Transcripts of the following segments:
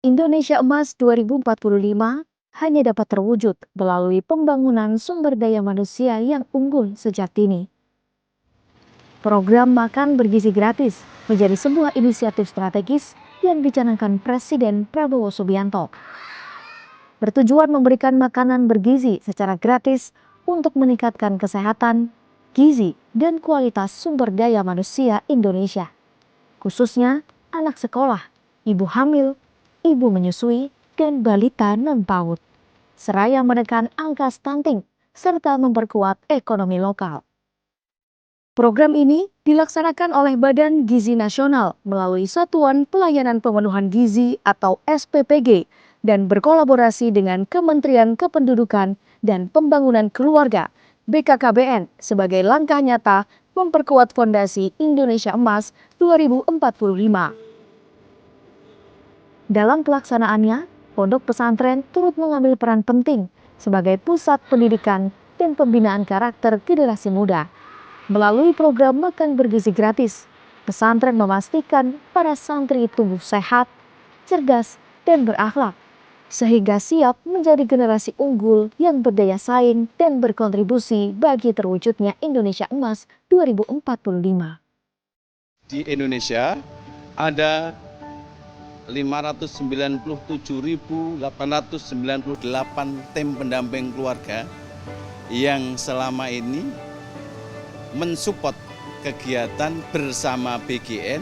Indonesia Emas 2045 hanya dapat terwujud melalui pembangunan sumber daya manusia yang unggul sejak dini. Program Makan Bergizi Gratis menjadi sebuah inisiatif strategis yang dicanangkan Presiden Prabowo Subianto. Bertujuan memberikan makanan bergizi secara gratis untuk meningkatkan kesehatan, gizi, dan kualitas sumber daya manusia Indonesia, khususnya anak sekolah, ibu hamil, ibu menyusui, dan balita non-PAUD, seraya menekan angka stunting serta memperkuat ekonomi lokal. Program ini dilaksanakan oleh Badan Gizi Nasional melalui Satuan Pelayanan Pemenuhan Gizi atau SPPG dan berkolaborasi dengan Kementerian Kependudukan dan Pembangunan Keluarga (BKKBN) sebagai langkah nyata memperkuat fondasi Indonesia Emas 2045. Dalam pelaksanaannya, pondok pesantren turut mengambil peran penting sebagai pusat pendidikan dan pembinaan karakter generasi muda. Melalui program Makan Bergizi Gratis, pesantren memastikan para santri tumbuh sehat, cerdas, dan berakhlak, sehingga siap menjadi generasi unggul yang berdaya saing dan berkontribusi bagi terwujudnya Indonesia Emas 2045. Di Indonesia ada 597.898 tim pendamping keluarga yang selama ini mensupport kegiatan bersama BGN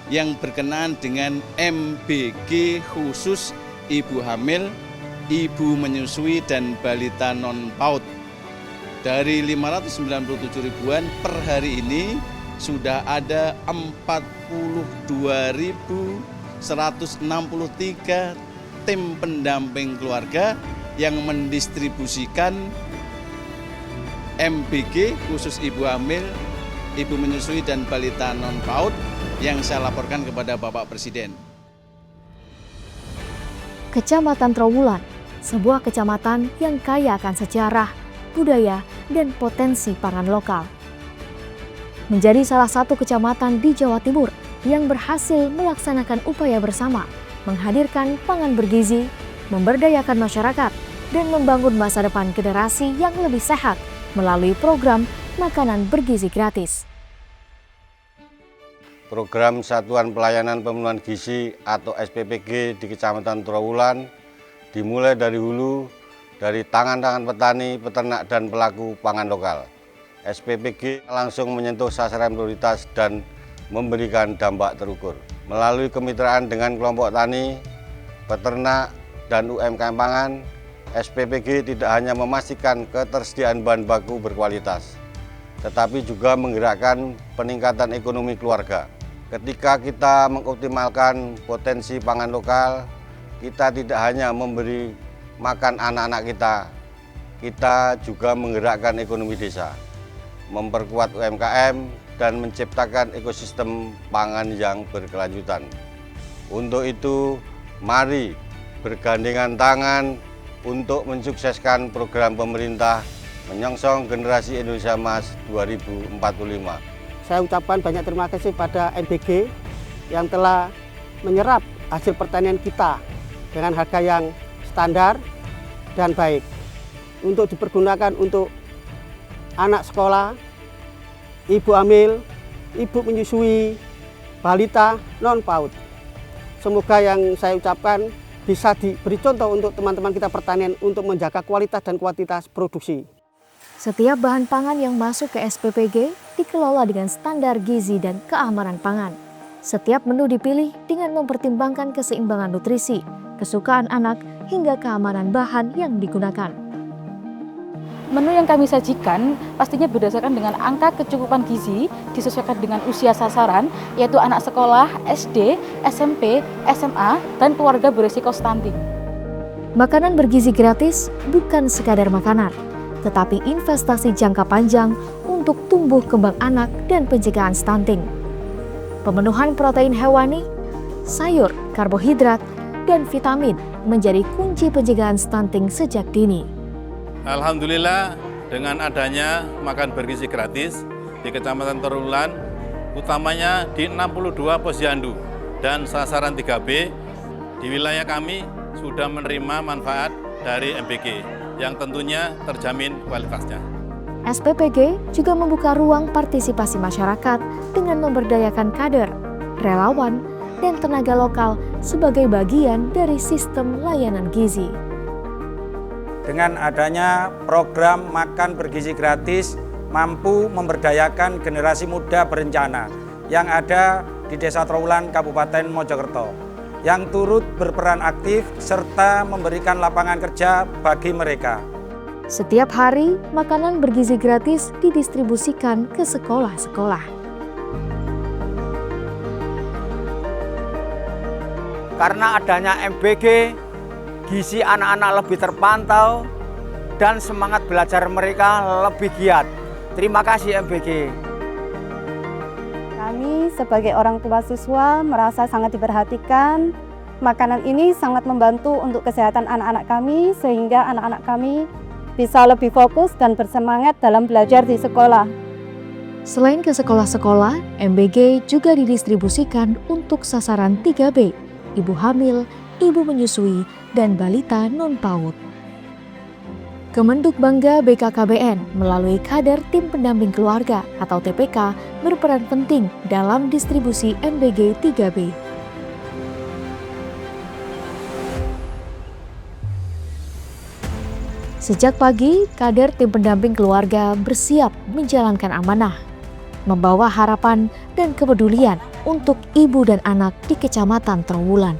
yang berkenaan dengan MBG khusus ibu hamil, ibu menyusui, dan balita non-PAUD. Dari 597 ribuan per hari ini sudah ada 42.163 tim pendamping keluarga yang mendistribusikan MBG khusus ibu hamil, ibu menyusui, dan balita non-PAUD yang saya laporkan kepada Bapak Presiden. Kecamatan Trawulan, sebuah kecamatan yang kaya akan sejarah, budaya, dan potensi pangan lokal. Menjadi salah satu kecamatan di Jawa Timur yang berhasil melaksanakan upaya bersama, menghadirkan pangan bergizi, memberdayakan masyarakat, dan membangun masa depan generasi yang lebih sehat melalui program Makanan Bergizi Gratis. Program Satuan Pelayanan Pemenuhan Gizi atau SPPG di Kecamatan Trawulan dimulai dari hulu, dari tangan-tangan petani, peternak, dan pelaku pangan lokal. SPPG langsung menyentuh sasaran prioritas dan memberikan dampak terukur. Melalui kemitraan dengan kelompok tani, peternak, dan UMKM pangan, SPPG tidak hanya memastikan ketersediaan bahan baku berkualitas, tetapi juga menggerakkan peningkatan ekonomi keluarga. Ketika kita mengoptimalkan potensi pangan lokal, kita tidak hanya memberi makan anak-anak kita juga menggerakkan ekonomi desa, memperkuat UMKM, dan menciptakan ekosistem pangan yang berkelanjutan. Untuk itu, mari bergandengan tangan untuk mensukseskan program pemerintah menyongsong generasi Indonesia Emas 2045. Saya ucapkan banyak terima kasih pada MBG yang telah menyerap hasil pertanian kita dengan harga yang standar dan baik untuk dipergunakan untuk anak sekolah, ibu hamil, ibu menyusui, balita non-PAUD. Semoga yang saya ucapkan bisa diberi contoh untuk teman-teman kita pertanian untuk menjaga kualitas dan kuantitas produksi. Setiap bahan pangan yang masuk ke SPPG dikelola dengan standar gizi dan keamanan pangan. Setiap menu dipilih dengan mempertimbangkan keseimbangan nutrisi, kesukaan anak, hingga keamanan bahan yang digunakan. Menu yang kami sajikan pastinya berdasarkan dengan angka kecukupan gizi disesuaikan dengan usia sasaran, yaitu anak sekolah, SD, SMP, SMA, dan keluarga berisiko stunting. Makanan bergizi gratis bukan sekadar makanan, tetapi investasi jangka panjang untuk tumbuh kembang anak dan pencegahan stunting. Pemenuhan protein hewani, sayur, karbohidrat, dan vitamin menjadi kunci pencegahan stunting sejak dini. Alhamdulillah, dengan adanya makan bergizi gratis di Kecamatan Trawulan, utamanya di 62 posyandu dan sasaran 3B, di wilayah kami sudah menerima manfaat dari MBG yang tentunya terjamin kualitasnya. SPPG juga membuka ruang partisipasi masyarakat dengan memberdayakan kader, relawan, dan tenaga lokal sebagai bagian dari sistem layanan gizi. Dengan adanya program makan bergizi gratis, mampu memberdayakan generasi muda berencana yang ada di Desa Trawulan, Kabupaten Mojokerto, yang turut berperan aktif serta memberikan lapangan kerja bagi mereka. Setiap hari, makanan bergizi gratis didistribusikan ke sekolah-sekolah. Karena adanya MBG, gizi anak-anak lebih terpantau dan semangat belajar mereka lebih giat. Terima kasih MBG. Kami sebagai orang tua siswa merasa sangat diperhatikan. Makanan ini sangat membantu untuk kesehatan anak-anak kami sehingga anak-anak kami bisa lebih fokus dan bersemangat dalam belajar di sekolah. Selain ke sekolah-sekolah, MBG juga didistribusikan untuk sasaran 3B, ibu hamil, ibu menyusui, dan balita non-PAUD. Kemenhub bangga BKKBN melalui kader Tim Pendamping Keluarga atau TPK berperan penting dalam distribusi MBG 3B. Sejak pagi, kader Tim Pendamping Keluarga bersiap menjalankan amanah, membawa harapan dan kepedulian untuk ibu dan anak di Kecamatan Trawulan.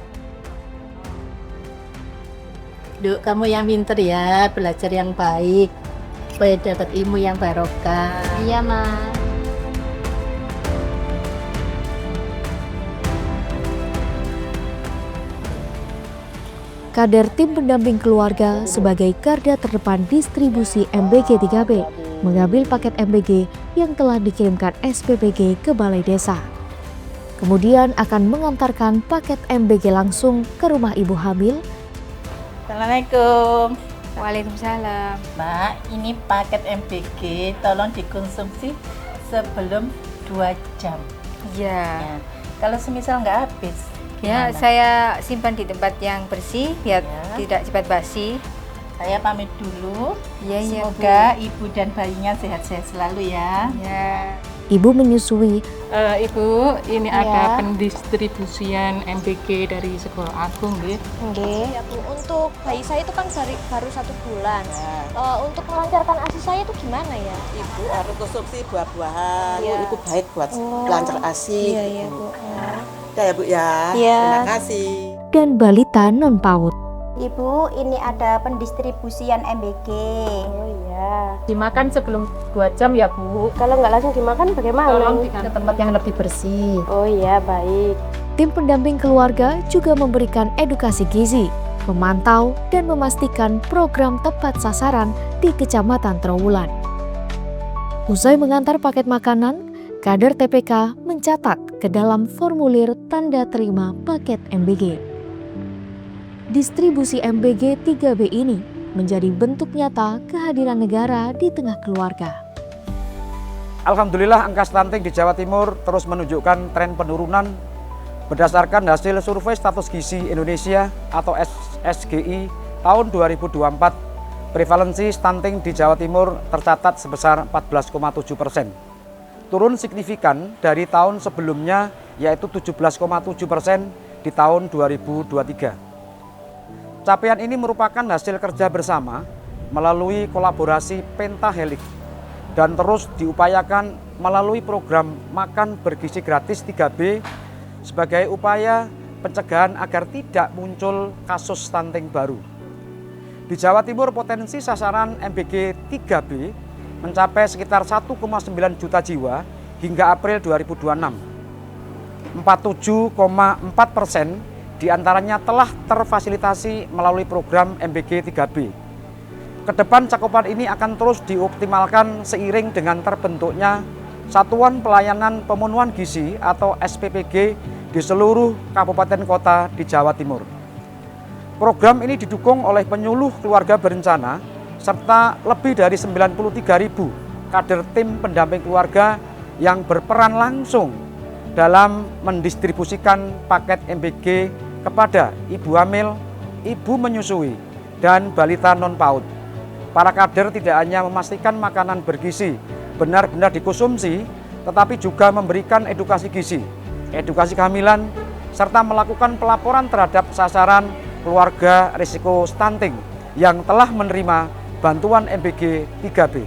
Duk, kamu yang pinter ya, belajar yang baik, supaya dapat ilmu yang barokah. Iya, Ma. Kader Tim Pendamping Keluarga sebagai garda terdepan distribusi MBG 3B mengambil paket MBG yang telah dikirimkan SPPG ke Balai Desa. Kemudian akan mengantarkan paket MBG langsung ke rumah ibu hamil. Assalamualaikum. Waalaikumsalam. Mbak, ini paket MBG, tolong dikonsumsi sebelum 2 jam. Ya. Ya. Kalau semisal nggak habis, Ya, gimana? saya simpan di tempat yang bersih biar Ya. tidak cepat basi. Saya pamit dulu. Iya, iya, Semoga ibu dan bayinya sehat-sehat selalu ya. Ya. Ibu menyusui, Ibu, ini Ya. ada pendistribusian MBG dari Sekolah Agung, nggih. Oke. Ya Bu, untuk bayi saya itu kan baru 1 bulan. Ya. Untuk melancarkan ASI saya itu gimana ya? Ibu harus konsumsi buah-buahan, Iya. itu baik buat lancar ASI. Iya, iya Bu. Ya, ya Bu ya. Iya. Terima kasih. dan balita non-PAUD. Ibu, ini ada pendistribusian MBG. Oh iya. Dimakan sebelum 2 jam ya, Bu. Kalau nggak langsung dimakan bagaimana? Tolong ke tempat yang lebih bersih. Oh iya, baik. Tim pendamping keluarga juga memberikan edukasi gizi, memantau dan memastikan program tepat sasaran di Kecamatan Trawulan. Usai mengantar paket makanan, kader TPK mencatat ke dalam formulir tanda terima paket MBG. Distribusi MBG 3B ini menjadi bentuk nyata kehadiran negara di tengah keluarga. Alhamdulillah angka stunting di Jawa Timur terus menunjukkan tren penurunan berdasarkan hasil survei status gizi Indonesia atau SGI tahun 2024. Prevalensi stunting di Jawa Timur tercatat sebesar 14,7%. Turun signifikan dari tahun sebelumnya yaitu 17,7% di tahun 2023. Capaian ini merupakan hasil kerja bersama melalui kolaborasi Pentahelix dan terus diupayakan melalui program makan bergizi gratis 3B sebagai upaya pencegahan agar tidak muncul kasus stunting baru. Di Jawa Timur potensi sasaran MBG 3B mencapai sekitar 1,9 juta jiwa hingga April 2026. 47,4% diantaranya telah terfasilitasi melalui program MBG 3B. Kedepan cakupan ini akan terus dioptimalkan seiring dengan terbentuknya Satuan Pelayanan Pemenuhan Gizi atau SPPG di seluruh kabupaten kota di Jawa Timur. Program ini didukung oleh penyuluh keluarga berencana serta lebih dari 93.000 kader tim pendamping keluarga yang berperan langsung dalam mendistribusikan paket MBG kepada ibu hamil, ibu menyusui, dan balita non-PAUD. Para kader tidak hanya memastikan makanan bergizi benar-benar dikonsumsi, tetapi juga memberikan edukasi gizi, edukasi kehamilan, serta melakukan pelaporan terhadap sasaran keluarga risiko stunting yang telah menerima bantuan MBG 3B.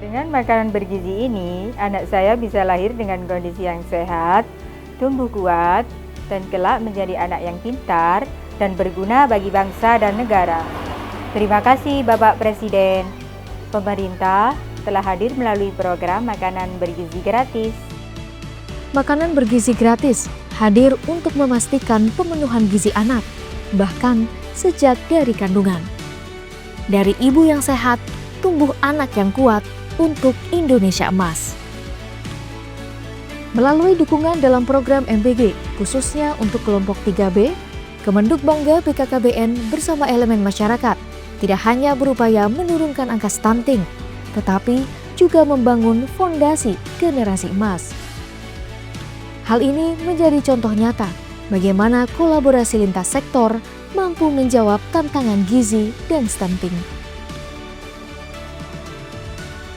Dengan makanan bergizi ini, anak saya bisa lahir dengan kondisi yang sehat, tumbuh kuat, dan kelak menjadi anak yang pintar dan berguna bagi bangsa dan negara. Terima kasih Bapak Presiden. Pemerintah telah hadir melalui program makanan bergizi gratis. Makanan bergizi gratis hadir untuk memastikan pemenuhan gizi anak, bahkan sejak dari kandungan. Dari ibu yang sehat, tumbuh anak yang kuat untuk Indonesia Emas. Melalui dukungan dalam program MBG, khususnya untuk kelompok 3B, Kemenduk Bangga BKKBN bersama elemen masyarakat tidak hanya berupaya menurunkan angka stunting, tetapi juga membangun fondasi generasi emas. Hal ini menjadi contoh nyata bagaimana kolaborasi lintas sektor mampu menjawab tantangan gizi dan stunting.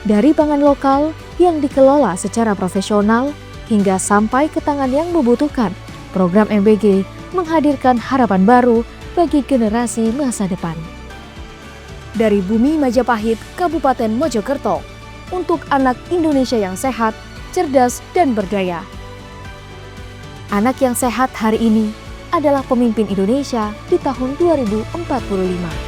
Dari pangan lokal yang dikelola secara profesional hingga sampai ke tangan yang membutuhkan, program MBG menghadirkan harapan baru bagi generasi masa depan. Dari bumi Majapahit, Kabupaten Mojokerto, untuk anak Indonesia yang sehat, cerdas, dan berdaya. Anak yang sehat hari ini adalah pemimpin Indonesia di tahun 2045.